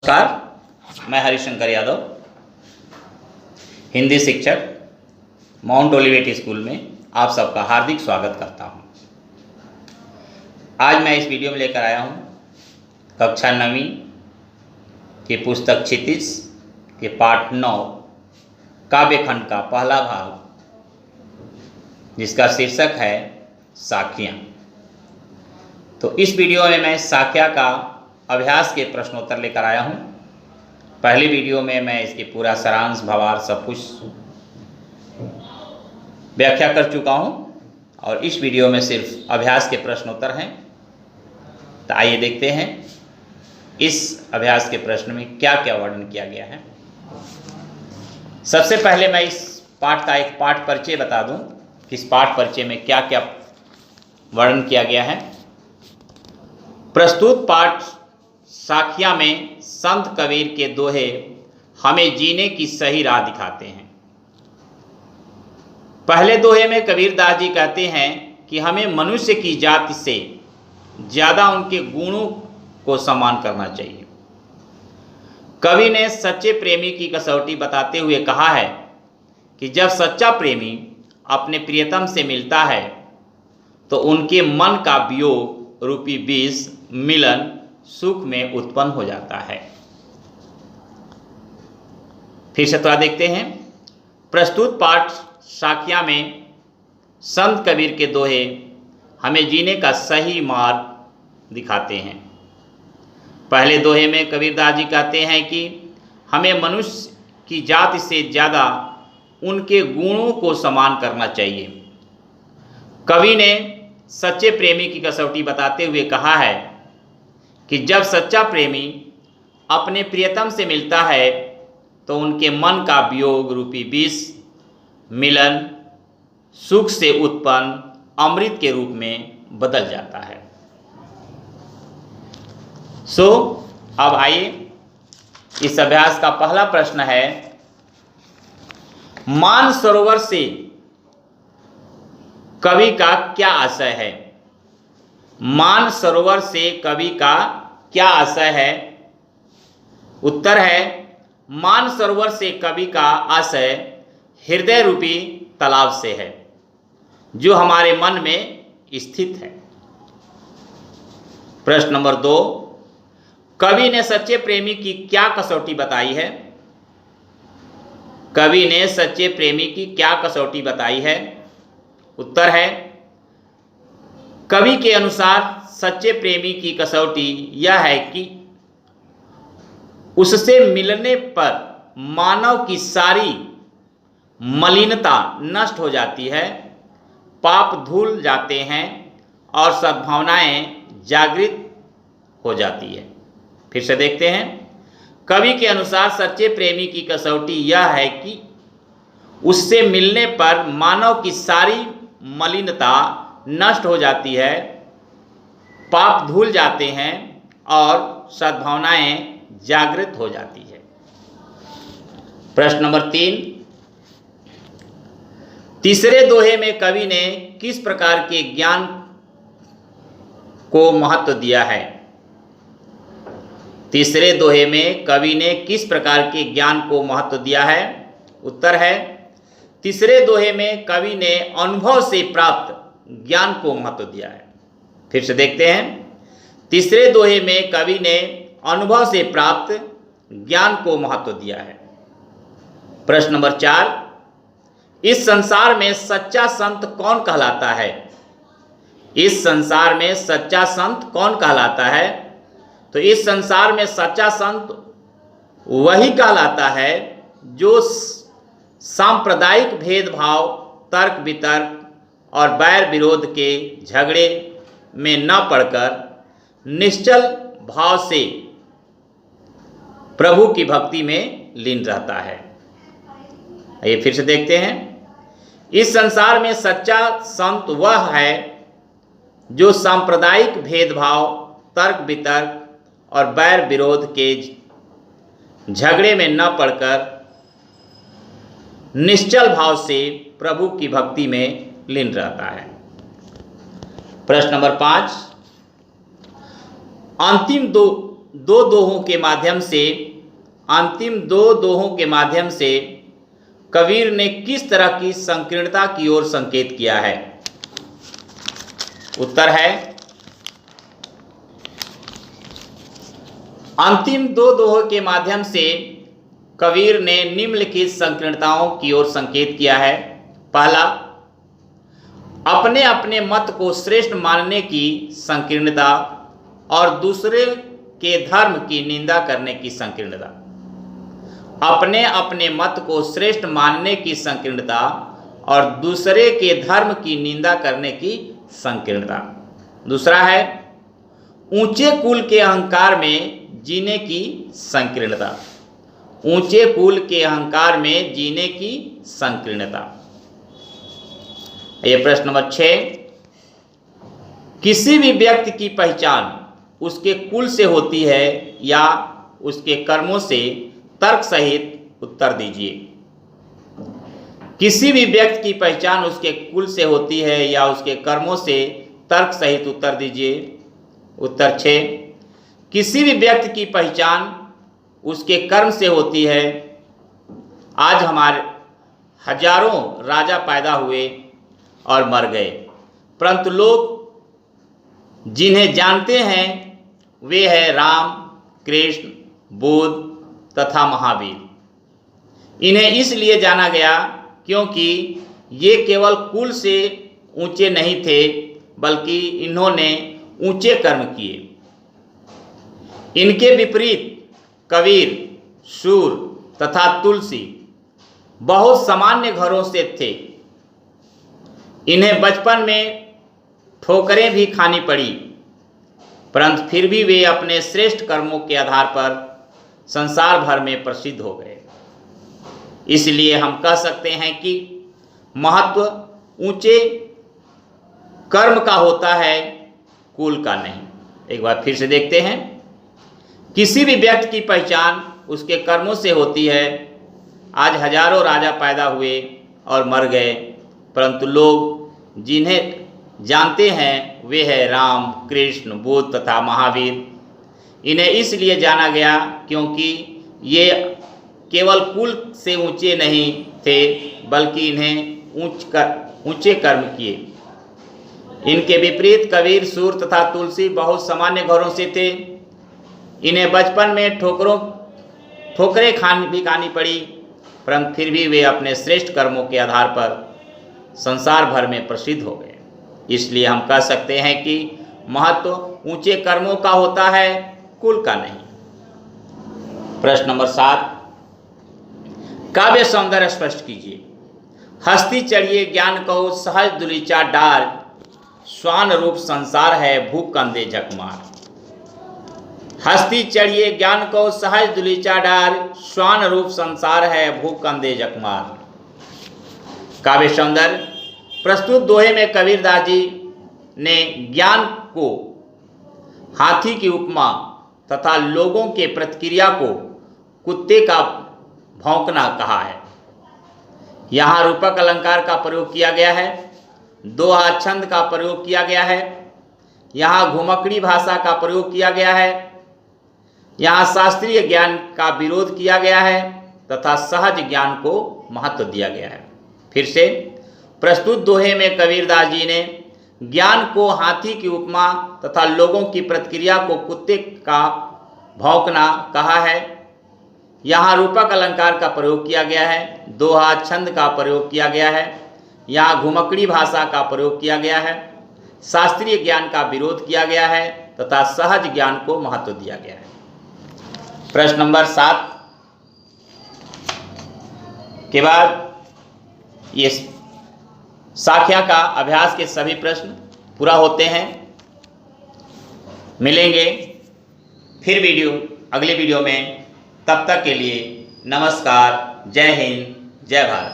नमस्कार, मैं हरिशंकर यादव, हिंदी शिक्षक, माउंट ओलिवेट स्कूल में आप सबका हार्दिक स्वागत करता हूं। आज मैं इस वीडियो में लेकर आया हूं कक्षा 9वीं की पुस्तक क्षितिज के पाठ 9 काव्यखंड का पहला भाग, जिसका शीर्षक है साखियाँ। तो इस वीडियो में मैं साख्या का अभ्यास के प्रश्नोत्तर लेकर आया हूँ। पहली वीडियो में मैं इसके पूरा सारांश, भवार सब कुछ व्याख्या कर चुका हूँ और इस वीडियो में सिर्फ अभ्यास के प्रश्नोत्तर हैं। तो आइए देखते हैं इस अभ्यास के प्रश्न में क्या क्या वर्णन किया गया है। सबसे पहले मैं इस पाठ का एक पाठ परिचय बता दूं कि इस पाठ परिचय में क्या क्या वर्णन किया गया है। प्रस्तुत पाठ साखियाँ में संत कबीर के दोहे हमें जीने की सही राह दिखाते हैं। पहले दोहे में कबीरदास जी कहते हैं कि हमें मनुष्य की जाति से ज़्यादा उनके गुणों को सम्मान करना चाहिए। कवि ने सच्चे प्रेमी की कसौटी बताते हुए कहा है कि जब सच्चा प्रेमी अपने प्रियतम से मिलता है तो उनके मन का वियोग रूपी विष मिलन सुख में उत्पन्न हो जाता है। फिर से थोड़ा देखते हैं। प्रस्तुत पाठ साखियाँ में संत कबीर के दोहे हमें जीने का सही मार्ग दिखाते हैं। पहले दोहे में कबीरदास जी कहते हैं कि हमें मनुष्य की जाति से ज़्यादा उनके गुणों को सम्मान करना चाहिए। कवि ने सच्चे प्रेमी की कसौटी बताते हुए कहा है कि जब सच्चा प्रेमी अपने प्रियतम से मिलता है तो उनके मन का वियोग रूपी विष मिलन सुख से उत्पन्न अमृत के रूप में बदल जाता है। अब आइए, इस अभ्यास का पहला प्रश्न है, मानसरोवर से कवि का क्या आशय है? मानसरोवर से कवि का क्या आशय है? उत्तर है, मानसरोवर से कवि का आशय हृदय रूपी तालाब से है, जो हमारे मन में स्थित है। प्रश्न नंबर 2, कवि ने सच्चे प्रेमी की क्या कसौटी बताई है? कवि ने सच्चे प्रेमी की क्या कसौटी बताई है? उत्तर है, कवि के अनुसार सच्चे प्रेमी की कसौटी यह है कि उससे मिलने पर मानव की सारी मलिनता नष्ट हो जाती है, पाप धुल जाते हैं और सद्भावनाएं जागृत हो जाती है। फिर से देखते हैं। कवि के अनुसार सच्चे प्रेमी की कसौटी यह है कि उससे मिलने पर मानव की सारी मलिनता नष्ट हो जाती है, पाप धुल जाते हैं और सद्भावनाएं जागृत हो जाती है। प्रश्न नंबर 3, तीसरे दोहे में कवि ने किस प्रकार के ज्ञान को महत्व दिया है? तीसरे दोहे में कवि ने किस प्रकार के ज्ञान को महत्व दिया है? उत्तर है, तीसरे दोहे में कवि ने अनुभव से प्राप्त ज्ञान को महत्व दिया है। फिर से देखते हैं। तीसरे दोहे में कवि ने अनुभव से प्राप्त ज्ञान को महत्व दिया है। प्रश्न नंबर 4, इस संसार में सच्चा संत कौन कहलाता है? इस संसार में सच्चा संत कौन कहलाता है? तो इस संसार में सच्चा संत वही कहलाता है जो सांप्रदायिक भेदभाव, तर्क वितर्क और बैर विरोध के झगड़े में न पड़कर निश्चल भाव से प्रभु की भक्ति में लीन रहता है। ये फिर से देखते हैं। इस संसार में सच्चा संत वह है जो सांप्रदायिक भेदभाव, तर्क वितर्क और बैर विरोध के झगड़े में न पड़कर निश्चल भाव से प्रभु की भक्ति में लीन रहता है। प्रश्न नंबर 5, अंतिम दो दो दोहों के माध्यम से अंतिम दो दोहों के माध्यम से कबीर ने किस तरह की संकीर्णता की ओर संकेत किया है? उत्तर है अंतिम दो दोहों के माध्यम से कबीर ने निम्नलिखित संकीर्णताओं की ओर संकेत किया है। पहला, अपने अपने मत को श्रेष्ठ मानने की संकीर्णता और दूसरे के धर्म की निंदा करने की संकीर्णता। अपने अपने मत को श्रेष्ठ मानने की संकीर्णता और दूसरे के धर्म की निंदा करने की संकीर्णता। दूसरा है ऊंचे कुल के अहंकार में जीने की संकीर्णता। ऊंचे कुल के अहंकार में जीने की संकीर्णता। ये प्रश्न नंबर 6, किसी भी व्यक्ति की पहचान उसके कुल से होती है या उसके कर्मों से? तर्क सहित उत्तर दीजिए। किसी भी व्यक्ति की पहचान उसके कुल से होती है या उसके कर्मों से? तर्क सहित उत्तर दीजिए। उत्तर 6, किसी भी व्यक्ति की पहचान उसके कर्म से होती है। आज हमारे हजारों राजा पैदा हुए और मर गए, परंतु लोग जिन्हें जानते हैं वे हैं राम, कृष्ण, बुद्ध तथा महावीर। इन्हें इसलिए जाना गया क्योंकि ये केवल कुल से ऊंचे नहीं थे, बल्कि इन्होंने ऊंचे कर्म किए। इनके विपरीत कबीर, सूर तथा तुलसी बहुत सामान्य घरों से थे। इन्हें बचपन में ठोकरें भी खानी पड़ी, परंतु फिर भी वे अपने श्रेष्ठ कर्मों के आधार पर संसार भर में प्रसिद्ध हो गए। इसलिए हम कह सकते हैं कि महत्व ऊंचे कर्म का होता है, कुल का नहीं। एक बार फिर से देखते हैं। किसी भी व्यक्ति की पहचान उसके कर्मों से होती है। आज हजारों राजा पैदा हुए और मर गए, परंतु लोग जिन्हें जानते हैं वे हैं राम, कृष्ण, बुद्ध तथा महावीर। इन्हें इसलिए जाना गया क्योंकि ये केवल कुल से ऊंचे नहीं थे, बल्कि इन्हें ऊंचे कर्म किए। इनके विपरीत कबीर, सूर तथा तुलसी बहुत सामान्य घरों से थे। इन्हें बचपन में ठोकरें भी खानी पड़ी, परंतु फिर भी वे अपने श्रेष्ठ कर्मों के आधार पर संसार भर में प्रसिद्ध हो गए। इसलिए हम कह सकते हैं कि महत्व ऊंचे कर्मों का होता है, कुल का नहीं। प्रश्न नंबर 7, काव्य सौंदर्य स्पष्ट कीजिए। हस्ती चढ़िए ज्ञान कहो सहज दुलीचा डार, स्वान रूप संसार है भूख कंधे झकमार। हस्ती चढ़िए ज्ञान को सहज दुलीचा डार, स्वान रूप संसार है भूख कंधे झकमार। काव्य सौंदर्य प्रस्तुत दोहे में कबीरदास जी ने ज्ञान को हाथी की उपमा तथा लोगों के प्रतिक्रिया को कुत्ते का भौंकना कहा है। यहाँ रूपक अलंकार का प्रयोग किया गया है, दोहा छंद का प्रयोग किया गया है, यहाँ घुमकड़ी भाषा का प्रयोग किया गया है, यहाँ शास्त्रीय ज्ञान का विरोध किया गया है तथा सहज ज्ञान को महत्व दिया गया है। फिर से, प्रस्तुत दोहे में कबीरदास जी ने ज्ञान को हाथी की उपमा तथा लोगों की प्रतिक्रिया को कुत्ते का भौंकना कहा है। यहाँ रूपक अलंकार का प्रयोग किया गया है, दोहा छंद का प्रयोग किया गया है, यहाँ घुमकड़ी भाषा का प्रयोग किया गया है, शास्त्रीय ज्ञान का विरोध किया गया है तथा सहज ज्ञान को महत्व दिया गया है। प्रश्न नंबर 7 के बाद ये साख्या का अभ्यास के सभी प्रश्न पूरा होते हैं। मिलेंगे फिर अगले वीडियो में। तब तक के लिए नमस्कार, जय हिंद, जय भारत।